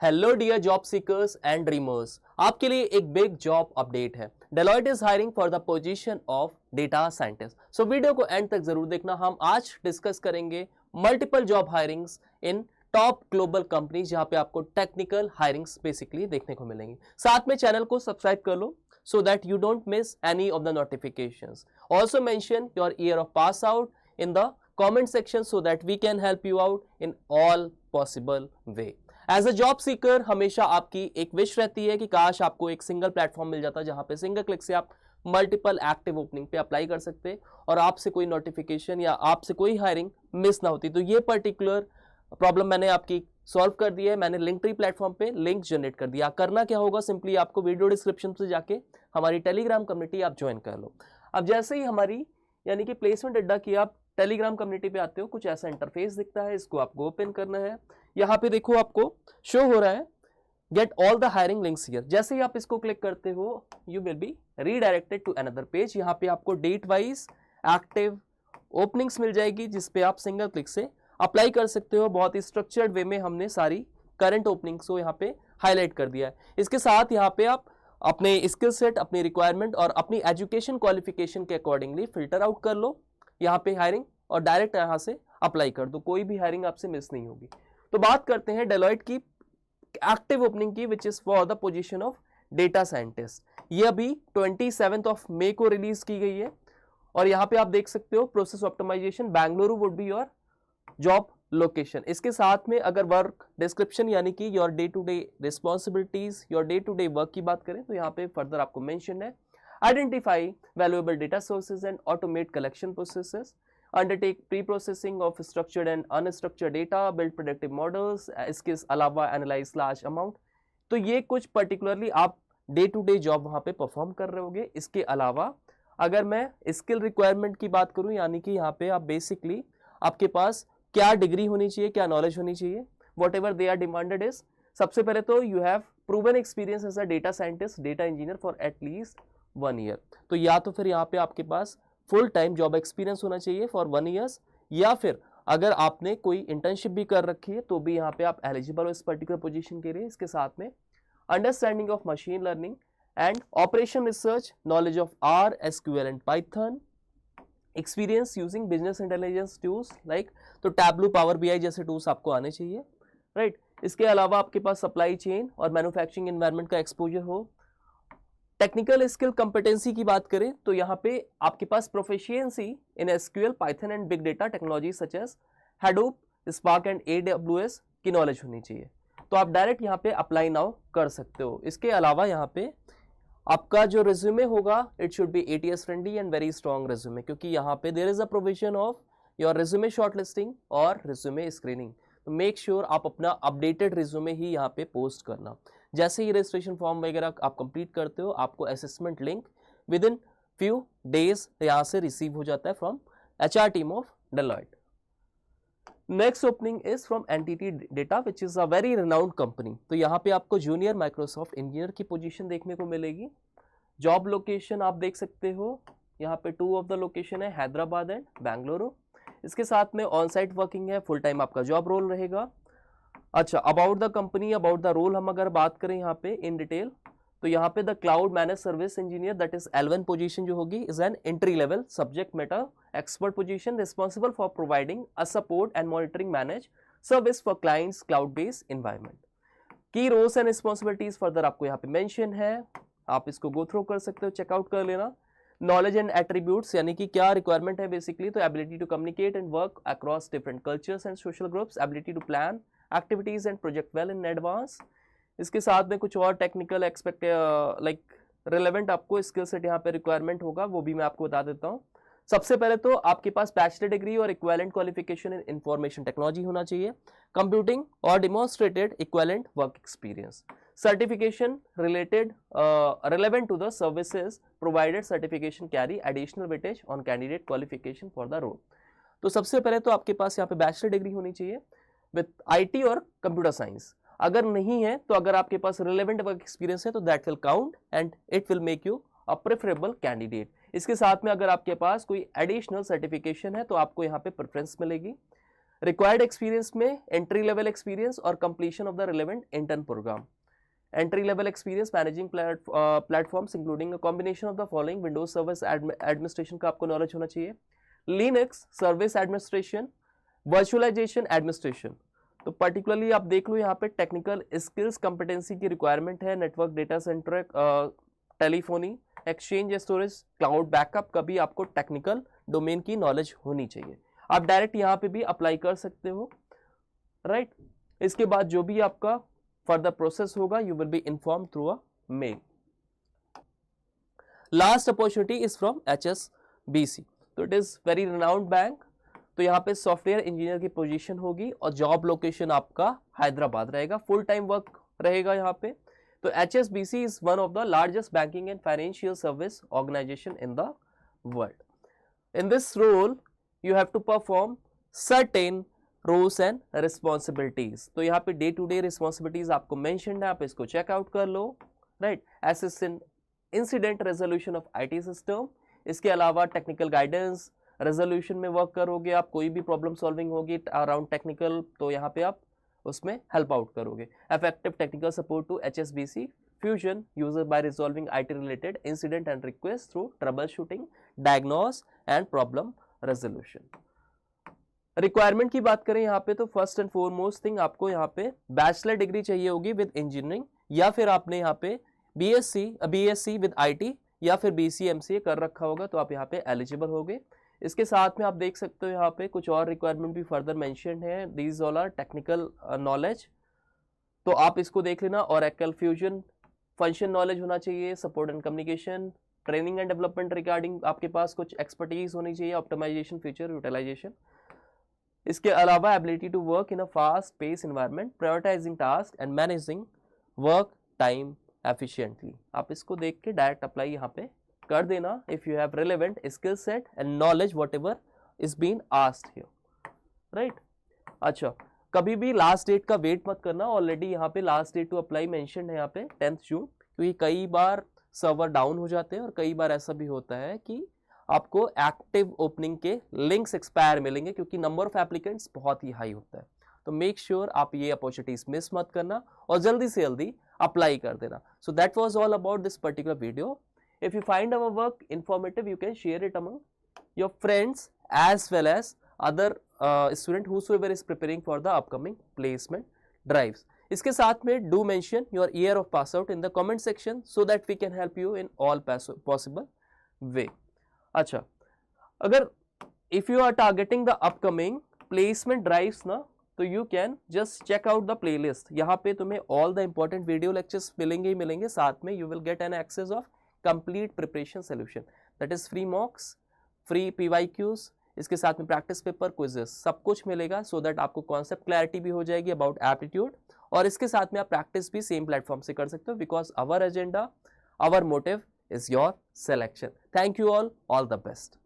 Hello dear job seekers and dreamers, आपके लिए एक बिग जॉब अपडेट है। Deloitte is hiring for the position of data scientist. So video को end तक जरूर देखना। हम आज डिस्कस करेंगे multiple job hirings in top global companies, जहां पे आपको टेक्निकल हायरिंग्स बेसिकली देखने को मिलेंगी। साथ में चैनल को सब्सक्राइब कर लो so that you don't miss any of the notifications. Also mention your year of pass out in the comment section so that we can help you out in all possible way. As a job seeker हमेशा आपकी एक wish रहती है कि काश आपको एक single platform मिल जाता जहां पे सिंगल क्लिक से आप मल्टीपल एक्टिव ओपनिंग पे अप्लाई कर सकते और आपसे कोई नोटिफिकेशन या आपसे कोई हायरिंग मिस ना होती। तो ये पर्टिकुलर प्रॉब्लम मैंने आपकी सॉल्व कर दी है। मैंने लिंक्डइन प्लेटफॉर्म पे लिंक जनरेट कर दिया। करना क्या होगा, सिंपली आपको वीडियो डिस्क्रिप्शन से जाके हमारी टेलीग्राम कम्युनिटी आप ज्वाइन कर लो। अब जैसे ही हमारी यानी कि प्लेसमेंट अड्डा की आप टेलीग्राम कम्युनिटी पे आते हो, कुछ ऐसा इंटरफेस दिखता है। इसको आपको ओपन करना है। यहाँ पे देखो आपको शो हो रहा है get all the hiring links here. जैसे ही आप इसको क्लिक करते हो you will be redirected to another page. यहाँ पे आपको डेट वाइज एक्टिव ओपनिंग्स मिल जाएगी जिसपे आप सिंगल क्लिक से अप्लाई कर सकते हो। बहुत ही स्ट्रक्चर्ड वे में हमने सारी करंट ओपनिंग्स को यहाँ पे हाईलाइट कर दिया है। इसके साथ यहाँ पे आप अपने स्किल सेट, अपनी रिक्वायरमेंट और अपनी एजुकेशन क्वालिफिकेशन के अकॉर्डिंगली फिल्टर आउट कर लो यहाँ पे हायरिंग और डायरेक्ट यहाँ से अप्लाई कर दो। कोई भी हायरिंग आपसे मिस नहीं होगी। तो बात करते हैं डेलॉयट की एक्टिव ओपनिंग की, which is for the position of data scientist. ये अभी 27 मई को रिलीज की गई है और यहाँ पे आप देख सकते हो process optimisation Bengaluru would be your job location. इसके साथ में अगर वर्क डिस्क्रिप्शन यानी कि your day to day responsibilities, your day to day work की बात करें तो यहाँ पे फर्दर आपको मेंशन है identify valuable data sources and automate collection processes, undertake pre-processing of structured and unstructured data, build predictive models, इसके अलावा analyze large amount। तो ये कुछ particularly आप डे टू डे जॉब वहाँ पे परफॉर्म कर रहे होगे। इसके अलावा अगर मैं स्किल रिक्वायरमेंट की बात करूँ यानी कि यहाँ पे आप बेसिकली आपके पास क्या डिग्री होनी चाहिए, क्या नॉलेज होनी चाहिए, whatever they are demanded is. सबसे पहले तो you have proven experience as a data scientist, data engineer for at least 1 year. तो या तो फिर यहाँ पे आपके पास फुल टाइम जॉब एक्सपीरियंस होना चाहिए फॉर 1 ईयर्स, या फिर अगर आपने कोई इंटर्नशिप भी कर रखी है तो भी यहाँ पे आप एलिजिबल हो इस पर्टिकुलर पोजीशन के लिए। इसके साथ में understanding of machine learning and operation research, knowledge of R, SQL and Python, experience using business intelligence tools like तो टैबलू, पावर बीआई जैसे टूल्स आपको आने चाहिए, राइट। इसके अलावा आपके पास सप्लाई चेन और मैन्युफैक्चरिंग एनवायरनमेंट का एक्सपोजर हो। टेक्निकल स्किल कंपिटेंसी की बात करें तो यहाँ पे आपके पास proficiency in SQL, Python and big data technology such as Hadoop, Spark and AWS की नॉलेज होनी चाहिए। तो आप डायरेक्ट यहाँ पे अप्लाई नाउ कर सकते हो। इसके अलावा यहाँ पे आपका जो रिज्यूमे होगा it should be ATS friendly and very strong resume, क्योंकि यहाँ पे there is a provision of your resume shortlisting और रिज्यूमे स्क्रीनिंग। तो मेक श्योर आप अपना अपडेटेड रिज्यूमे ही यहाँ पे पोस्ट करना। जैसे ही रजिस्ट्रेशन फॉर्म वगैरह आप कंप्लीट करते हो आपको assessment link with in few days यहाँ से रिसीव हो जाता है from HR team of Deloitte. Next opening is from NTT data which is a very renowned company. तो यहाँ पे आपको जूनियर माइक्रोसॉफ्ट इंजीनियर की पोजीशन देखने को मिलेगी। जॉब लोकेशन आप देख सकते हो यहाँ पे 2 ऑफ द लोकेशन है, हैदराबाद एंड बेंगलुरु। इसके साथ में ऑन साइट वर्किंग है, फुल टाइम आपका जॉब रोल रहेगा। अच्छा, about the company, about the role हम अगर बात करें यहाँ पे इन डिटेल तो यहाँ पे the cloud manage service engineer that is L1 position जो होगी is an entry level subject matter expert position responsible for providing a support and monitoring manage service for clients cloud based environment. की roles and responsibilities further आपको यहाँ पे mention है, आप इसको go through कर सकते हो, चेकआउट कर लेना। नॉलेज एंड एट्रीब्यूट्स यानी कि क्या रिक्वायरमेंट है बेसिकली, तो ability to communicate and work across different cultures and social groups, ability to plan activities and project well in advance. इसके साथ में कुछ और टेक्निकल एक्सपेक्ट लाइक रिलेवेंट आपको स्किल सेट यहाँ पे रिक्वायरमेंट होगा, वो भी मैं आपको बता देता हूँ। सबसे पहले तो आपके पास बैचलर डिग्री और equivalent qualification in information technology होना चाहिए, कंप्यूटिंग और demonstrated equivalent work experience, certification related relevant to the services provided, certification carry additional weightage on candidate qualification for the role. तो सबसे पहले तो आपके पास यहाँ पे बैचलर डिग्री होनी चाहिए विथ IT और कंप्यूटर साइंस। अगर नहीं है तो अगर आपके पास रिलेवेंट वर्क एक्सपीरियंस है तो that will count and it will make you a preferable candidate. इसके साथ में अगर आपके पास कोई एडिशनल सर्टिफिकेशन है तो आपको यहाँ पे प्रेफरेंस मिलेगी। रिक्वायर्ड एक्सपीरियंस में एंट्री लेवल एक्सपीरियंस और completion of the relevant intern program. Entry level experience managing platforms including a combination of the following. Windows service administration का आपको नॉलेज होना चाहिए, Linux service administration, virtualisation administration. तो particularly आप देख लो यहाँ पे टेक्निकल स्किल्स कंपिटेंसी की रिक्वायरमेंट है. Network, data centre, telephony, exchange, storage, cloud backup का भी आपको टेक्निकल डोमेन की नॉलेज होनी चाहिए. आप डायरेक्ट यहाँ पे भी अप्लाई कर सकते हो, राइट. इसके बाद जो भी आपका फर्दर प्रोसेस होगा you will be inform through a mail. Last opportunity is from HSBC. तो it is very renowned bank. तो यहाँ पे सॉफ्टवेयर इंजीनियर की पोजीशन होगी और जॉब लोकेशन आपका हैदराबाद रहेगा. फुल टाइम वर्क रहेगा यहाँ पे. तो HSBC is one of the largest banking and financial service organisation in the world. In this role you have to perform certain roles and responsibilities. तो यहाँ पे डे टू डे रिस्पॉन्सिबिलिटीज आपको mention है, आप इसको चेकआउट कर लो, right. Assistant incident resolution of IT system. इसके अलावा टेक्निकल गाइडेंस रेजोल्यूशन में वर्क करोगे आप. कोई भी प्रॉब्लम सॉल्विंग होगी अराउंड टेक्निकल तो यहाँ पे आप उसमें हेल्प आउट करोगे. Effective technical support to HSBC Fusion user by resolving IT related incident and requests through troubleshooting, diagnose and problem resolution. Requirement की बात करें यहाँ पे तो फर्स्ट एंड फॉरमोस्ट थिंग आपको यहाँ पे बैचलर डिग्री चाहिए होगी विद इंजीनियरिंग, या फिर आपने यहाँ पे BSc विद IT या फिर BC MCA कर रखा होगा तो आप यहाँ पे एलिजिबल होगे. इसके साथ में आप देख सकते हो यहाँ पे कुछ और रिक्वायरमेंट भी फर्दर मेंशन है. These all are technical knowledge, तो आप इसको देख लेना. Oracle Fusion फंक्शन नॉलेज होना चाहिए, support and communication, training and development regarding आपके पास कुछ एक्सपर्टीज होनी चाहिए, ऑप्टिमाइजेशन, फीचर यूटिलाइजेशन. इसके अलावा ability to work in a fast pace environment, prioritising task and managing work time efficiently. आप इसको देख के डायरेक्ट अप्लाई यहाँ पे कर देना if you have relevant skill set and knowledge whatever is been asked here, right. अच्छा, कभी भी लास्ट डेट का वेट मत करना. ऑलरेडी यहाँ पे last date to apply mention है यहाँ पे 10th जून, क्योंकि कई बार सर्वर डाउन हो जाते हैं और कई बार ऐसा भी होता है कि आपको एक्टिव ओपनिंग के लिंक्स एक्सपायर मिलेंगे क्योंकि नंबर ऑफ एप्लीकेंट्स बहुत ही हाई होता है. तो मेक श्योर आप ये अपॉर्चुनिटीज मिस मत करना और जल्दी से जल्दी अप्लाई कर देना. So that was all about this particular video. If you find our work informative you can share it among your friends as well as other student whosoever is preparing for the upcoming placement drives. इसके साथ में do mention your year of pass out in the comment section so that we can help you in all possible way. अच्छा, अगर if you are targeting the upcoming placement drives ना, तो you can just check out the playlist. यहाँ पे तुम्हें all the important video lectures मिलेंगे ही मिलेंगे. साथ में you will get an access of complete preparation solution, that is free mocks, free PYQs, इसके साथ में प्रैक्टिस पेपर, क्विजेस, सब कुछ मिलेगा सो दैट आपको कॉन्सेप्ट क्लैरिटी भी हो जाएगी अबाउट एप्टीट्यूड. और इसके साथ में आप प्रैक्टिस भी सेम प्लेटफॉर्म से कर सकते हो because our agenda, our motive is your selection. Thank you all the best.